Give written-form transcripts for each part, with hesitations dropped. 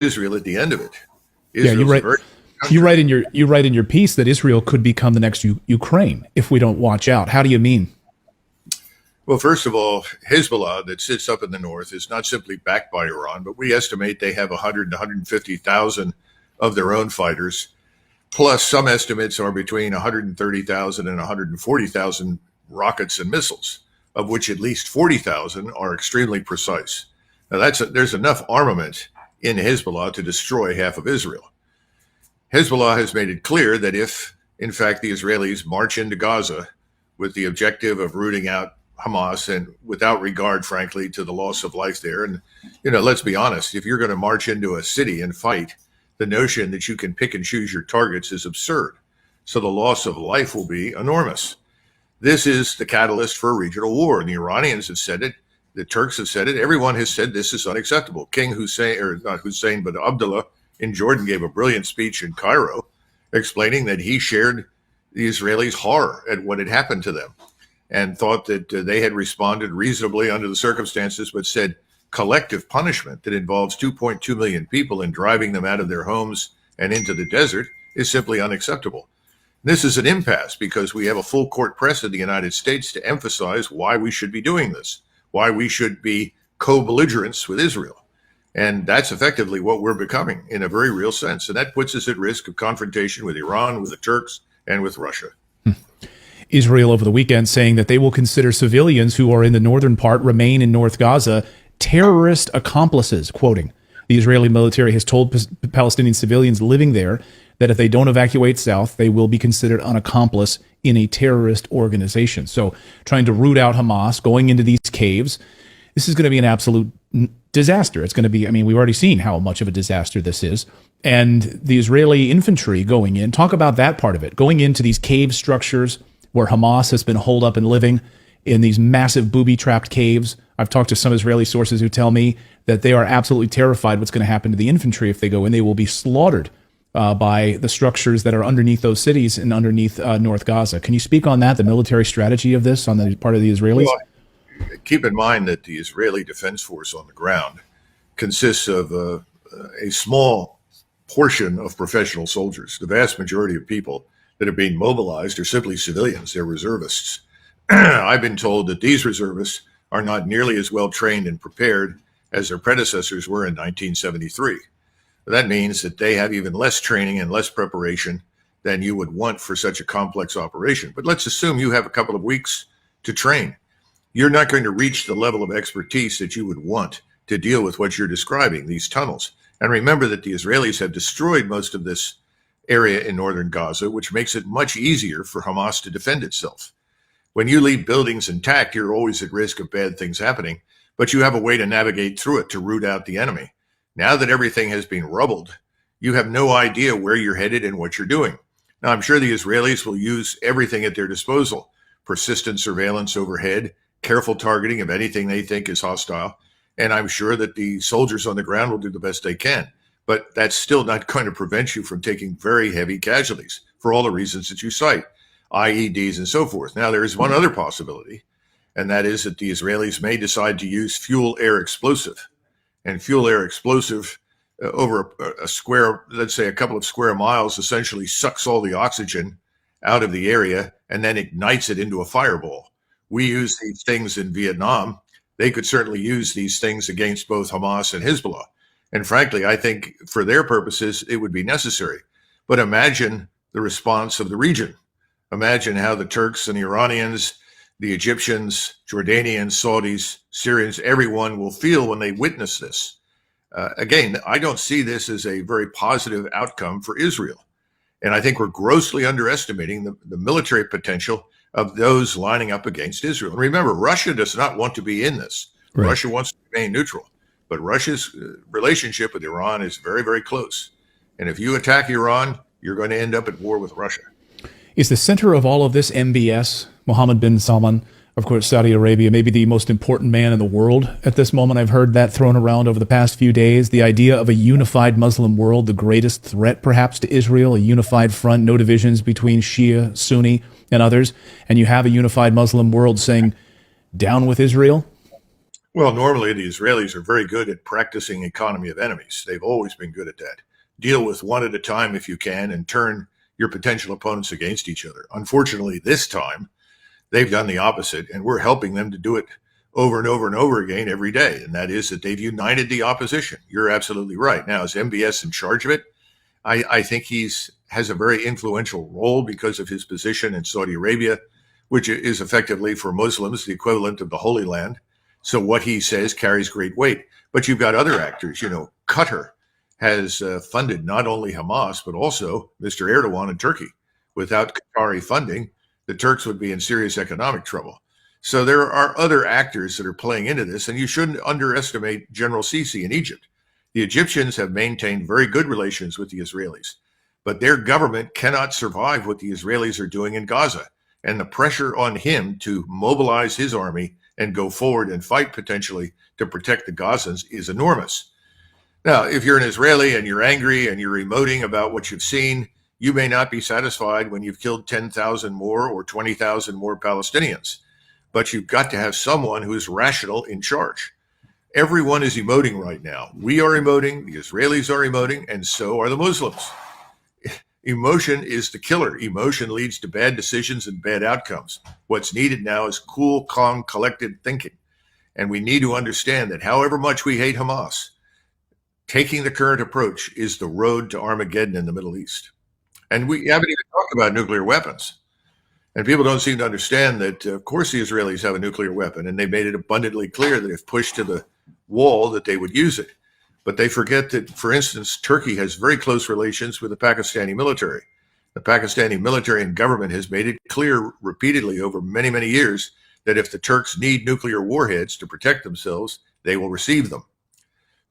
Israel at the end of it. Yeah, Israel's a very you country. write in your piece that Israel could become the next Ukraine if we don't watch out. How do you mean? Well, first of all, Hezbollah that sits up in the north is not simply backed by Iran, but we estimate they have 100 to 150,000 of their own fighters. Plus, some estimates are between 130,000 and 140,000 rockets and missiles, of which at least 40,000 are extremely precise. Now, there's enough armament in Hezbollah to destroy half of Israel. Hezbollah has made it clear that if, in fact, the Israelis march into Gaza with the objective of rooting out Hamas and without regard, frankly, to the loss of life there, and, let's be honest, if you're going to march into a city and fight, the notion that you can pick and choose your targets is absurd. So the loss of life will be enormous. This is the catalyst for a regional war. And the Iranians have said it. The Turks have said it. Everyone has said this is unacceptable. King Hussein, or not Hussein, but Abdullah in Jordan gave a brilliant speech in Cairo explaining that he shared the Israelis' horror at what had happened to them and thought that they had responded reasonably under the circumstances, but said collective punishment that involves 2.2 million people and driving them out of their homes and into the desert is simply unacceptable. This is an impasse because we have a full court press in the United States to emphasize why we should be doing this, why we should be co-belligerents with Israel. And that's effectively what we're becoming in a very real sense. And that puts us at risk of confrontation with Iran, with the Turks, and with Russia. Israel over the weekend saying that they will consider civilians who are in the northern part, remain in North Gaza, terrorist accomplices, quoting. The Israeli military has told Palestinian civilians living there that if they don't evacuate south, they will be considered an accomplice in a terrorist organization. So trying to root out Hamas, going into these caves, this is going to be an absolute disaster. It's going to be, we've already seen how much of a disaster this is. And the Israeli infantry going in, talk about that part of it, going into these cave structures where Hamas has been holed up and living in these massive booby-trapped caves. I've talked to some Israeli sources who tell me that they are absolutely terrified what's going to happen to the infantry if they go in. They will be slaughtered by the structures that are underneath those cities and underneath North Gaza. Can you speak on that, the military strategy of this on the part of the Israelis? Well, keep in mind that the Israeli Defense Force on the ground consists of a small portion of professional soldiers. The vast majority of people that are being mobilized are simply civilians. They're reservists. I've been told that these reservists are not nearly as well trained and prepared as their predecessors were in 1973. That means that they have even less training and less preparation than you would want for such a complex operation. But let's assume you have a couple of weeks to train. You're not going to reach the level of expertise that you would want to deal with what you're describing, these tunnels. And remember that the Israelis have destroyed most of this area in northern Gaza, which makes it much easier for Hamas to defend itself. When you leave buildings intact, you're always at risk of bad things happening, but you have a way to navigate through it to root out the enemy. Now that everything has been rubbled, you have no idea where you're headed and what you're doing. Now, I'm sure the Israelis will use everything at their disposal: persistent surveillance overhead, careful targeting of anything they think is hostile, and I'm sure that the soldiers on the ground will do the best they can. But that's still not going to prevent you from taking very heavy casualties for all the reasons that you cite, IEDs and so forth. Now, there is one other possibility, and that is that the Israelis may decide to use fuel-air explosive. And fuel-air explosive over a square, let's say a couple of square miles, essentially sucks all the oxygen out of the area and then ignites it into a fireball. We use these things in Vietnam. They could certainly use these things against both Hamas and Hezbollah. And frankly, I think for their purposes, it would be necessary. But imagine the response of the region. Imagine how the Turks and the Iranians, the Egyptians, Jordanians, Saudis, Syrians, everyone will feel when they witness this. Again, I don't see this as a very positive outcome for Israel. And I think we're grossly underestimating the military potential of those lining up against Israel. And remember, Russia does not want to be in this. Right. Russia wants to remain neutral. But Russia's relationship with Iran is very, very close. And if you attack Iran, you're going to end up at war with Russia. Is the center of all of this MBS, Mohammed bin Salman, of course, Saudi Arabia, maybe the most important man in the world at this moment? I've heard that thrown around over the past few days. The idea of a unified Muslim world, the greatest threat perhaps to Israel, a unified front, no divisions between Shia, Sunni, and others. And you have a unified Muslim world saying, down with Israel? Well, normally the Israelis are very good at practicing economy of enemies. They've always been good at that. Deal with one at a time if you can and turn your potential opponents against each other. Unfortunately, this time they've done the opposite, and we're helping them to do it over and over and over again every day. And that is that they've united the opposition. You're absolutely right. Now, is MBS in charge of it? I think has a very influential role because of his position in Saudi Arabia, which is effectively for Muslims the equivalent of the Holy Land. So what he says carries great weight. But you've got other actors. Qatar has funded not only Hamas, but also Mr. Erdogan in Turkey. Without Qatari funding, the Turks would be in serious economic trouble. So there are other actors that are playing into this, and you shouldn't underestimate General Sisi in Egypt. The Egyptians have maintained very good relations with the Israelis, but their government cannot survive what the Israelis are doing in Gaza. And the pressure on him to mobilize his army and go forward and fight potentially to protect the Gazans is enormous. Now, if you're an Israeli and you're angry and you're emoting about what you've seen, you may not be satisfied when you've killed 10,000 more or 20,000 more Palestinians. But you've got to have someone who's rational in charge. Everyone is emoting right now. We are emoting, the Israelis are emoting, and so are the Muslims. Emotion is the killer. Emotion leads to bad decisions and bad outcomes. What's needed now is cool, calm, collected thinking. And we need to understand that however much we hate Hamas, taking the current approach is the road to Armageddon in the Middle East. And we haven't even talked about nuclear weapons. And people don't seem to understand that, of course, the Israelis have a nuclear weapon, and they made it abundantly clear that if pushed to the wall, that they would use it. But they forget that, for instance, Turkey has very close relations with the Pakistani military. The Pakistani military and government has made it clear repeatedly over many, many years that if the Turks need nuclear warheads to protect themselves, they will receive them.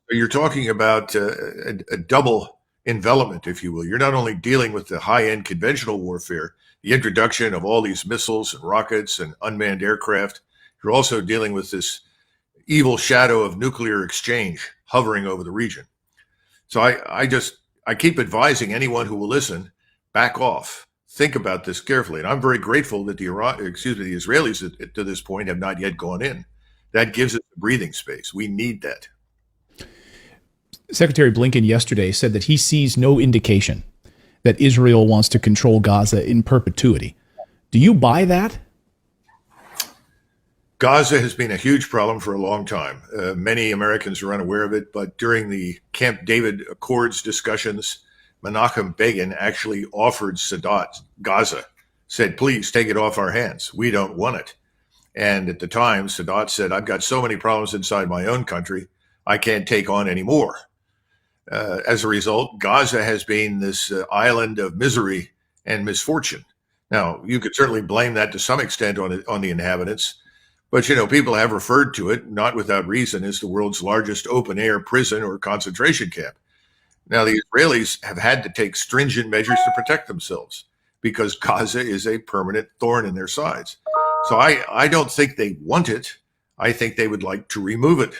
So you're talking about a double envelopment, if you will. You're not only dealing with the high-end conventional warfare, the introduction of all these missiles and rockets and unmanned aircraft, you're also dealing with this evil shadow of nuclear exchange hovering over the region. So I keep advising anyone who will listen, back off. Think about this carefully. And I'm very grateful that the Israelis to this point have not yet gone in. That gives us breathing space. We need that. Secretary Blinken yesterday said that he sees no indication that Israel wants to control Gaza in perpetuity. Do you buy that? Gaza has been a huge problem for a long time. Many Americans are unaware of it, but during the Camp David Accords discussions, Menachem Begin actually offered Sadat Gaza, said, please take it off our hands. We don't want it. And at the time, Sadat said, I've got so many problems inside my own country, I can't take on any more. As a result, Gaza has been this island of misery and misfortune. Now, you could certainly blame that to some extent on the inhabitants, but people have referred to it, not without reason, as the world's largest open-air prison or concentration camp. Now, the Israelis have had to take stringent measures to protect themselves because Gaza is a permanent thorn in their sides. So I don't think they want it. I think they would like to remove it.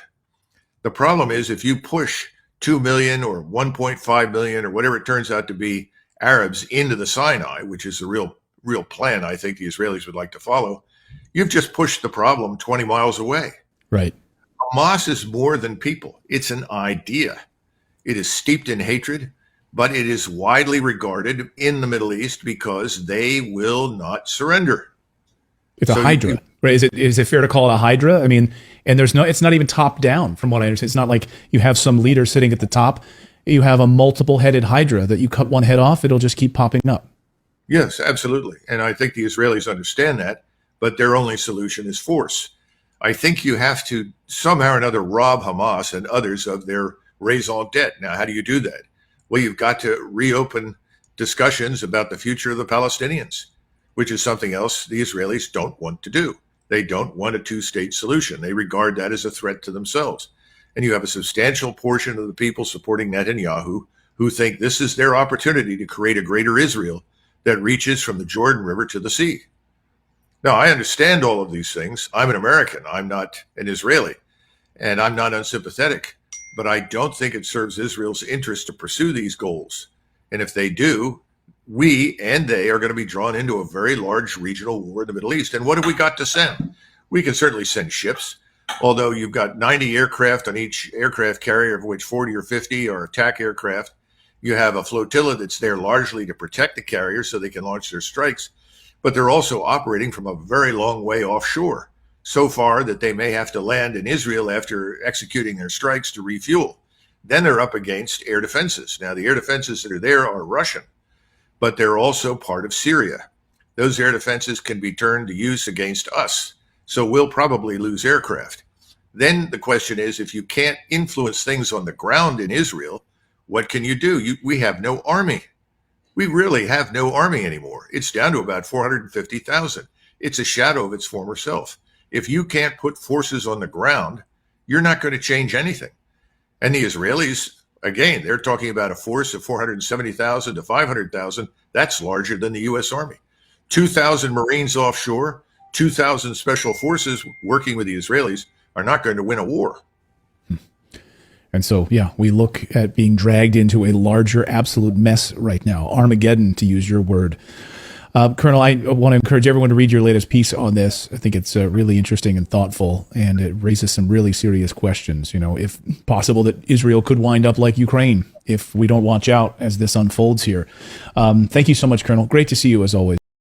The problem is if you push 2 million or 1.5 million or whatever it turns out to be Arabs into the Sinai, which is the real plan I think the Israelis would like to follow, you've just pushed the problem 20 miles away. Right. Hamas is more than people. It's an idea. It is steeped in hatred, but it is widely regarded in the Middle East because they will not surrender. It's a hydra, right? Is it fair to call it a hydra? I mean, and it's not even top down from what I understand. It's not like you have some leader sitting at the top. You have a multiple headed hydra that you cut one head off, it'll just keep popping up. Yes, absolutely. And I think the Israelis understand that, but their only solution is force. I think you have to somehow or another rob Hamas and others of their raison d'etre. Now, how do you do that? Well, you've got to reopen discussions about the future of the Palestinians, which is something else the Israelis don't want to do. They don't want a two-state solution. They regard that as a threat to themselves. And you have a substantial portion of the people supporting Netanyahu who think this is their opportunity to create a greater Israel that reaches from the Jordan River to the sea. Now, I understand all of these things. I'm an American. I'm not an Israeli, and I'm not unsympathetic. But I don't think it serves Israel's interest to pursue these goals. And if they do, we and they are going to be drawn into a very large regional war in the Middle East. And what have we got to send? We can certainly send ships. Although you've got 90 aircraft on each aircraft carrier, of which 40 or 50 are attack aircraft. You have a flotilla that's there largely to protect the carriers so they can launch their strikes, but they're also operating from a very long way offshore, so far that they may have to land in Israel after executing their strikes to refuel. Then they're up against air defenses. Now, the air defenses that are there are Russian, but they're also part of Syria. Those air defenses can be turned to use against us, so we'll probably lose aircraft. Then the question is, if you can't influence things on the ground in Israel, what can you do? We have no army. We really have no army anymore. It's down to about 450,000. It's a shadow of its former self. If you can't put forces on the ground, you're not going to change anything. And the Israelis, again, they're talking about a force of 470,000 to 500,000. That's larger than the U.S. Army. 2,000 Marines offshore, 2,000 special forces working with the Israelis are not going to win a war. And so, yeah, we look at being dragged into a larger absolute mess right now. Armageddon, to use your word. Colonel, I want to encourage everyone to read your latest piece on this. I think it's really interesting and thoughtful, and it raises some really serious questions. You know, if possible that Israel could wind up like Ukraine if we don't watch out as this unfolds here. Thank you so much, Colonel. Great to see you as always.